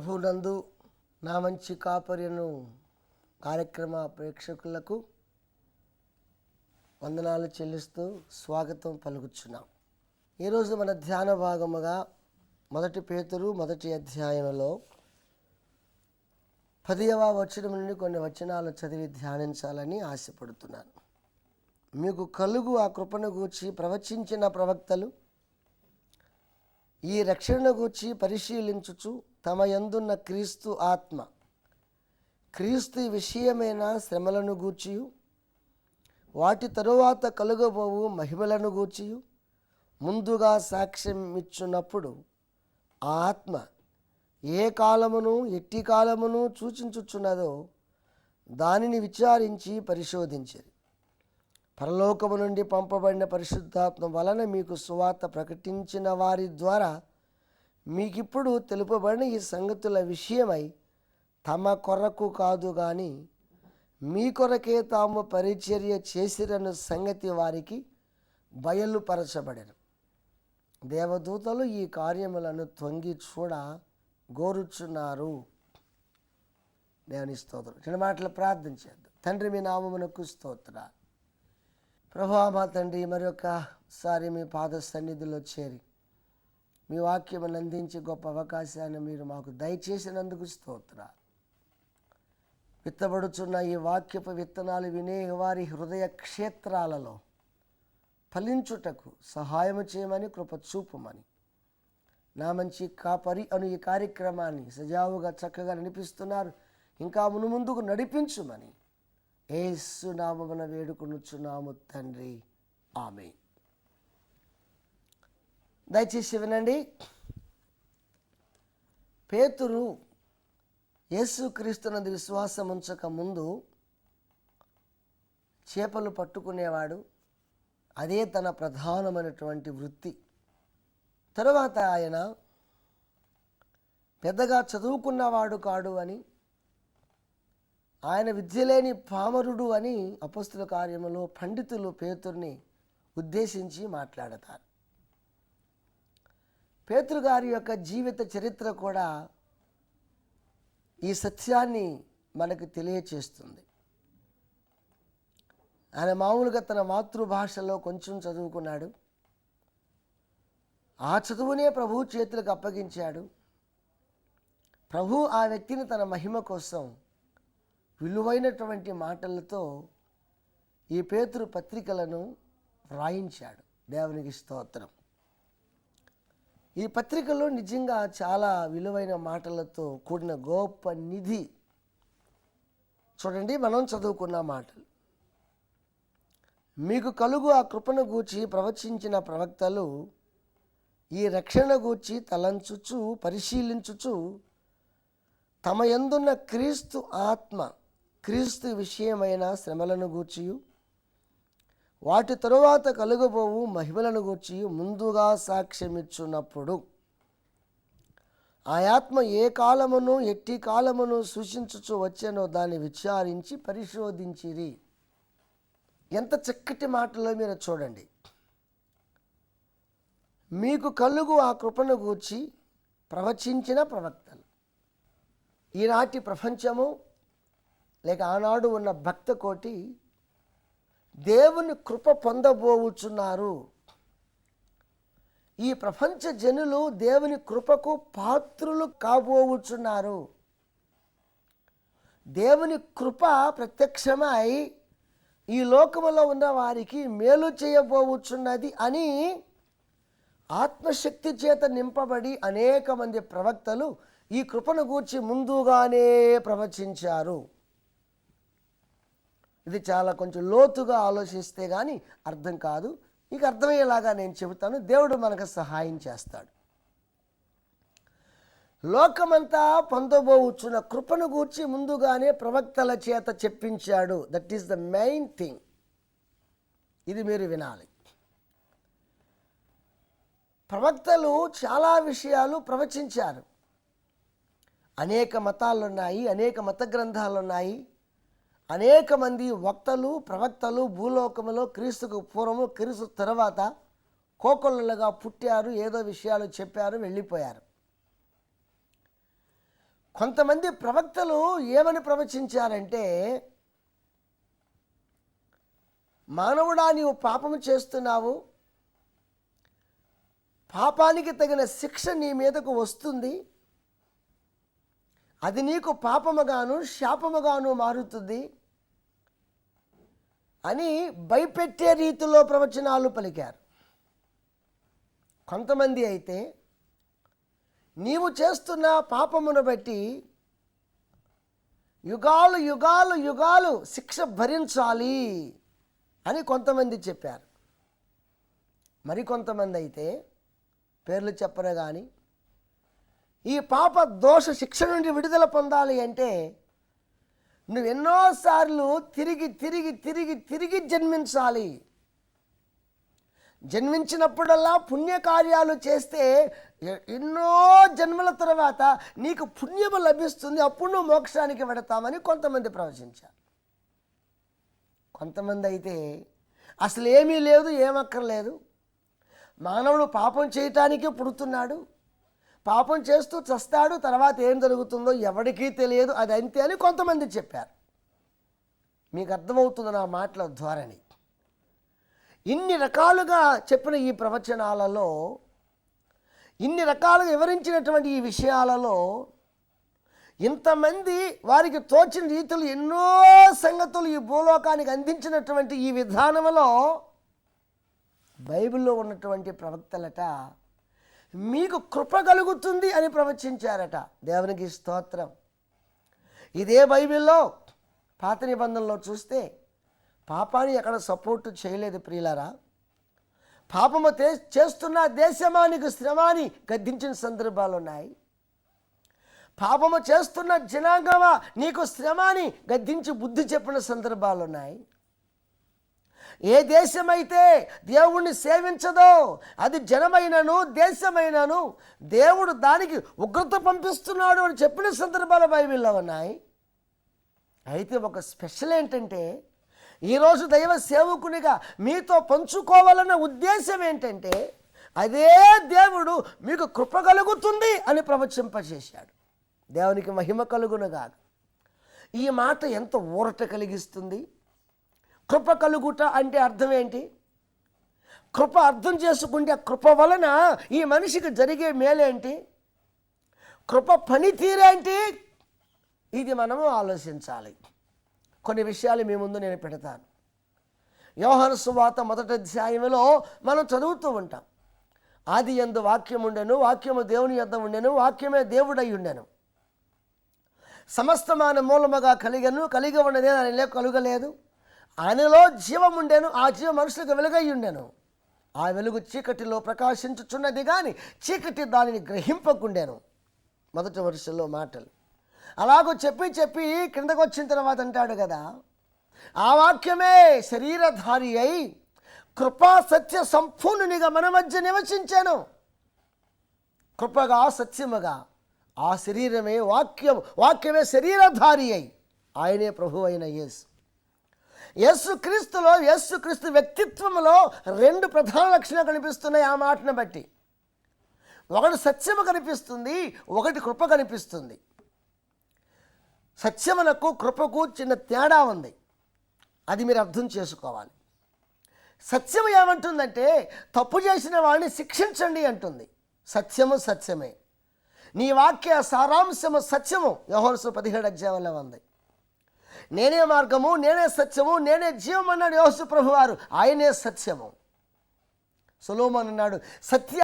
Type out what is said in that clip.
ప్రభునందు నా మంచి కాపర్యను కార్యక్రమ ప్రేక్షకులకు వందనాలు చెల్లిస్తూ స్వాగతం పలుకుచున్నాం. ఈరోజు మన ధ్యాన భాగముగా 1 పేతురు 1వ అధ్యాయంలో 10వ వచనం నుండి కొన్ని వచనాలు చదివి ధ్యానించాలని ఆశపడుతున్నాను. మీకు కలుగు ఆ కృపను గూర్చి ప్రవచించిన ప్రవక్తలు ఈ రక్షణను గూర్చి పరిశీలించుచు తమ యందున్న క్రీస్తు ఆత్మ, క్రీస్తు విషయమైన శ్రమలను గూర్చియు వాటి తరువాత కలుగబోవు మహిమలను గూర్చియు ముందుగా సాక్ష్యం ఇచ్చున్నప్పుడు ఆ ఆత్మ ఏ కాలమును ఎట్టి కాలమును సూచించుచున్నదో దానిని విచారించి పరిశోధించిరి. పరలోకము నుండి పంపబడిన పరిశుద్ధాత్మ వలన మీకు సువార్త ప్రకటించిన వారి ద్వారా మీకిప్పుడు తెలుపబడిన ఈ సంగతుల విషయమై తమ కొరకు కాదు కానీ మీ కొరకే తాము పరిచర్య చేసిరన్న సంగతి వారికి బయలుపరచబడెను. దేవదూతలు ఈ కార్యములను తొంగి చూడ గోరుచున్నారు. దేవుని స్తోత్రం. చిన్న మాటలు ప్రార్థన చేద్దాం. తండ్రి, మీ నామమునకు స్తోత్రాలు. ప్రభువా మా తండ్రి, మరొకసారి మీ పాద సన్నిధిలో చేరి మీ వాక్యమును అందించి గొప్ప అవకాశాన్ని మీరు మాకు దయచేసినందుకు స్తోత్రాలు. విత్తబడుచున్న ఈ వాక్యపు విత్తనాలు వినే వారి హృదయ క్షేత్రాలలో ఫలించుటకు సహాయము చేయమని కృప చూపుమని, నా మంచి కాపరి అను ఈ కార్యక్రమాన్ని సజావుగా చక్కగా నడిపిస్తున్నారు, ఇంకా మునుముందుకు నడిపించుమని యేసు నామమున వేడుకొనుచున్నాము తండ్రి, ఆమేన్. దయచేసి వినండి. పేతురు యేసుక్రీస్తునందు విశ్వాసం ఉంచక ముందు చేపలు పట్టుకునేవాడు. అదే తన ప్రధానమైనటువంటి వృత్తి. తరువాత ఆయన పెద్దగా చదువుకున్నవాడు కాడు అని, ఆయన విద్యలేని పామరుడు అని అపొస్తలుల కార్యములో పండితులు పేతురుని ఉద్దేశించి మాట్లాడతారు. పేతురు గారి యొక్క జీవిత చరిత్ర కూడా ఈ సత్యాన్ని మనకు తెలియచేస్తుంది. ఆయన మామూలుగా తన మాతృభాషలో కొంచెం చదువుకున్నాడు. ఆ చదువునే ప్రభు చేతులకు అప్పగించాడు. ప్రభు ఆ వ్యక్తిని తన మహిమ కోసం విలువైనటువంటి మాటలతో ఈ పేతురు పత్రికలను వ్రాయించాడు. దేవునికి స్తోత్రం. ఈ పత్రికలో నిజంగా చాలా విలువైన మాటలతో కూడిన గొప్ప నిధి. చూడండి, మనం చదువుకున్న మాటలు. మీకు కలుగు ఆ కృపను గూర్చి ప్రవచించిన ప్రవక్తలు ఈ రక్షణ గూర్చి తలంచుచు పరిశీలించుచు తమ యందున్న క్రీస్తు ఆత్మ, క్రీస్తు విషయమైన శ్రమలను గూర్చియు వాటి తరువాత కలుగబోవు మహిమలను గూర్చి ముందుగా సాక్ష్యమిచ్చున్నప్పుడు ఆ ఆత్మ ఏ కాలమును ఎట్టి కాలమును సూచించుచు వచ్చానో దాన్ని విచారించి పరిశోధించిరి. ఎంత చక్కటి మాటలో మీరు చూడండి. మీకు కలుగు ఆ కృపను గూర్చి ప్రవచించిన ప్రవక్తలు. ఈనాటి ప్రపంచము లేక ఆనాడు ఉన్న భక్త కోటి దేవుని కృప పొందబోవుచున్నారు. ఈ ప్రపంచ జనులు దేవుని కృపకు పాత్రులు కాబోవుచున్నారు. దేవుని కృప ప్రత్యక్షమై ఈ లోకములో ఉన్న వారికి మేలు చేయబోవుచున్నది అని ఆత్మశక్తి చేత నింపబడి అనేక మంది ప్రవక్తలు ఈ కృపను గూర్చి ముందుగానే ప్రవచించారు. ఇది చాలా కొంచెం లోతుగా ఆలోచిస్తే కానీ అర్థం కాదు. నీకు అర్థమయ్యేలాగా నేను చెబుతాను. దేవుడు మనకు సహాయం చేస్తాడు. లోకమంతా పొందబోచున్న కృపను గూర్చి ముందుగానే ప్రవక్తల చేత చెప్పించాడు. That is the main thing. ఇది మీరు వినాలి. ప్రవక్తలు చాలా విషయాలు ప్రవచించారు. అనేక మతాలున్నాయి, అనేక మత గ్రంథాలున్నాయి. అనేక మంది వక్తలు, ప్రవక్తలు భూలోకములో క్రీస్తుకు పూర్వము, క్రీస్తు తర్వాత కోకొల్లలుగా పుట్టారు. ఏదో విషయాలు చెప్పారు, వెళ్ళిపోయారు. కొంతమంది ప్రవక్తలు ఏమని ప్రవచించారంటే, మానవుడా నీవు పాపము చేస్తున్నావు, పాపానికి తగిన శిక్ష నీ మీదకు వస్తుంది, అది నీకు పాపముగాను శాపముగాను మారుతుంది అని భయపెట్టే రీతిలో ప్రవచనాలు పలికారు. కొంతమంది అయితే నీవు చేస్తున్న పాపమును బట్టి యుగాలు యుగాలు యుగాలు శిక్ష భరించాలి అని కొంతమంది చెప్పారు. మరికొంతమంది అయితే పేర్లు చెప్పరు కానీ, ఈ పాప దోష శిక్ష నుండి విడుదల పొందాలి అంటే నువ్వు ఎన్నోసార్లు తిరిగి తిరిగి తిరిగి తిరిగి జన్మించాలి. జన్మించినప్పుడల్లా పుణ్యకార్యాలు చేస్తే ఎన్నో జన్మల తర్వాత నీకు పుణ్యము లభిస్తుంది, అప్పుడు నువ్వు మోక్షానికి వెడతామని కొంతమంది ప్రవచించారు. కొంతమంది అయితే అసలు ఏమీ లేదు, ఏమక్కర్లేదు, మానవుడు పాపం చేయటానికే పుడుతున్నాడు, పాపం చేస్తూ చస్తాడు, తర్వాత ఏం జరుగుతుందో ఎవరికీ తెలియదు, అది అంతే అని కొంతమంది చెప్పారు. మీకు అర్థమవుతుంది నా మాటల ధోరణి. ఇన్ని రకాలుగా చెప్పిన ఈ ప్రవచనాలలో, ఇన్ని రకాలుగా వివరించినటువంటి ఈ విషయాలలో ఇంతమంది వారికి తోచిన రీతులు ఎన్నో సంగతులు ఈ భూలోకానికి అందించినటువంటి ఈ విధానంలో బైబిల్లో ఉన్నటువంటి ప్రవక్తలట మీకు కృప కలుగుతుంది అని ప్రవచించారట. దేవునికి స్తోత్రం. ఇదే బైబిల్లో పాత నిబంధనలో చూస్తే పాపాన్ని ఎక్కడ సపోర్టు చేయలేదు ప్రియులారా. పాపము చేస్తున్న దేశమానికి శ్రమాని గద్దించిన సందర్భాలు ఉన్నాయి. పాపము చేస్తున్న జనాంగమా నీకు శ్రమాని గద్దించి బుద్ధి చెప్పిన సందర్భాలు ఉన్నాయి. ఏ దేశమైతే దేవుణ్ణి సేవించదో అది జనమైనను దేశమైనను దేవుడు దానికి ఉగ్రత పంపిస్తున్నాడు అని చెప్పిన సందర్భాలు బైబిల్లో ఉన్నాయి. అయితే ఒక స్పెషల్ ఏంటంటే, ఈరోజు దైవ సేవకునిగా మీతో పంచుకోవాలన్న ఉద్దేశం ఏంటంటే, అదే దేవుడు మీకు కృప కలుగుతుంది అని ప్రవచింపచేశాడు. దేవునికి మహిమ కలుగునుగాక. ఈ మాట ఎంత ఊరట కలిగిస్తుంది. కృప కలుగుట అంటే అర్థం ఏంటి? కృప అర్థం చేసుకుంటే ఆ కృప వలన ఈ మనిషికి జరిగే మేలేంటి, కృప పనితీరేంటి, ఇది మనము ఆలోచించాలి. కొన్ని విషయాలు మీ ముందు నేను పెడతాను. యోహాను సువార్త 1వ అధ్యాయంలో మనం చదువుతూ ఉంటాం. ఆది యందు వాక్యం ఉండెను, వాక్యము దేవుని యొద్ద ఉండెను, వాక్యమే దేవుడై ఉండెను, సమస్తమైన మూలముగా కలిగను, కలిగి ఉన్నదే ఆయనలో కలుగలేదు, ఆయనలో జీవం ఉండెను, ఆ జీవం మనుషులకు వెలుగై ఉండెను, ఆ వెలుగు చీకటిలో ప్రకాశించుచున్నది కానీ చీకటి దానిని గ్రహింపకుండెను. మొదటి వరుసలో మాటలు అలాగూ చెప్పి చెప్పి కిందకు వచ్చిన తర్వాత అంటాడు కదా, ఆ వాక్యమే శరీరధారి అయి కృపా సత్య సంపూర్ణునిగా మన మధ్య నివసించాను. కృపగా సత్యముగా ఆ శరీరమే వాక్యమే శరీరధారి అయి ఆయనే ప్రభు అయిన యేసు. యేసుక్రీస్తు వ్యక్తిత్వంలో 2 ప్రధాన లక్షణాలు కనిపిస్తున్నాయి ఆ మాటను బట్టి. ఒకటి సత్యము కనిపిస్తుంది, ఒకటి కృప కనిపిస్తుంది. సత్యమునకు కృపకు చిన్న తేడా ఉంది, అది మీరు అర్థం చేసుకోవాలి. సత్యము ఏమంటుందంటే తప్పు చేసిన వాడిని శిక్షించండి అంటుంది. సత్యము సత్యమే, నీ వాక్య సారాంశము సత్యము. యోహాను 17వ అధ్యాయంలో ఉంది. నేనే మార్గము, నేనే సత్యము, నేనే జీవం అన్నాడు యేసు ప్రభువారు. ఆయనే సత్యము. సొలొమోను అన్నాడు, సత్య